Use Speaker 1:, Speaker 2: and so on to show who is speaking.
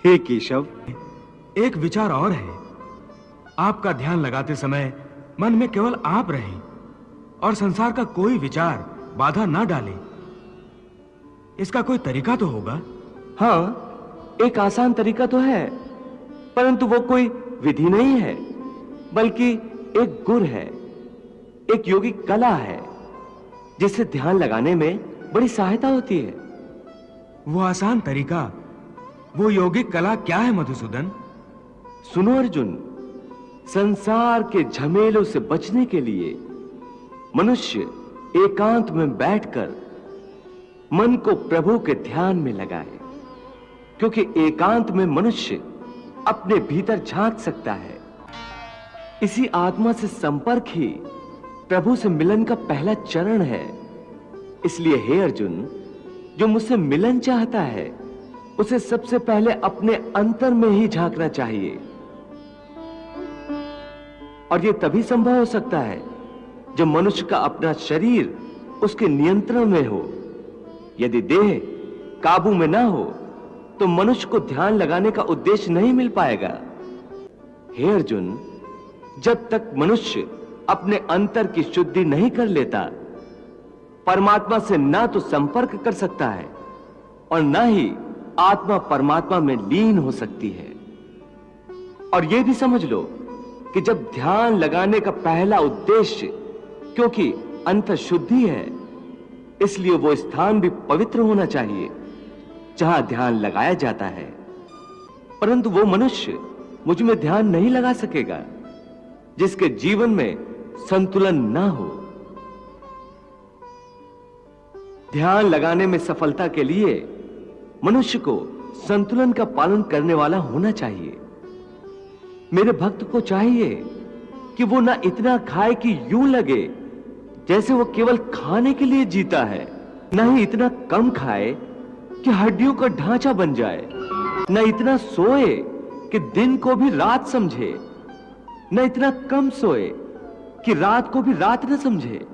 Speaker 1: हे केशव,
Speaker 2: एक विचार और है। आपका ध्यान लगाते समय मन में केवल आप रहें और संसार का कोई विचार बाधा ना डाले। इसका कोई तरीका तो होगा?
Speaker 3: हाँ, एक आसान तरीका तो है, परंतु वो कोई विधि नहीं है, बल्कि एक गुर है, एक योगिक कला है, जिससे ध्यान लगाने में बड़ी सहायता होती है।
Speaker 2: वो आसान तरीका, वो योगिक कला क्या है मधुसूदन?
Speaker 3: सुनो अर्जुन, संसार के झमेलों से बचने के लिए मनुष्य एकांत में बैठकर मन को प्रभु के ध्यान में लगाए, क्योंकि एकांत में मनुष्य अपने भीतर झांक सकता है। इसी आत्मा से संपर्क ही प्रभु से मिलन का पहला चरण है। इसलिए हे अर्जुन, जो मुझसे मिलन चाहता है उसे सबसे पहले अपने अंतर में ही झांकना चाहिए, और यह तभी संभव हो सकता है जब मनुष्य का अपना शरीर उसके नियंत्रण में हो। यदि देह काबू में ना हो तो मनुष्य को ध्यान लगाने का उद्देश्य नहीं मिल पाएगा। हे अर्जुन, जब तक मनुष्य अपने अंतर की शुद्धि नहीं कर लेता, परमात्मा से ना तो संपर्क कर सकता है और ना ही आत्मा परमात्मा में लीन हो सकती है। और यह भी समझ लो कि जब ध्यान लगाने का पहला उद्देश्य, क्योंकि अंतर शुद्धि है, इसलिए वो स्थान भी पवित्र होना चाहिए जहां ध्यान लगाया जाता है। परंतु वो मनुष्य मुझ में ध्यान नहीं लगा सकेगा जिसके जीवन में संतुलन ना हो। ध्यान लगाने में सफलता के लिए मनुष्य को संतुलन का पालन करने वाला होना चाहिए। मेरे भक्त को चाहिए कि वो ना इतना खाए कि यूं लगे जैसे वो केवल खाने के लिए जीता है, ना ही इतना कम खाए कि हड्डियों का ढांचा बन जाए, न इतना सोए कि दिन को भी रात समझे, न इतना कम सोए कि रात को भी रात न समझे।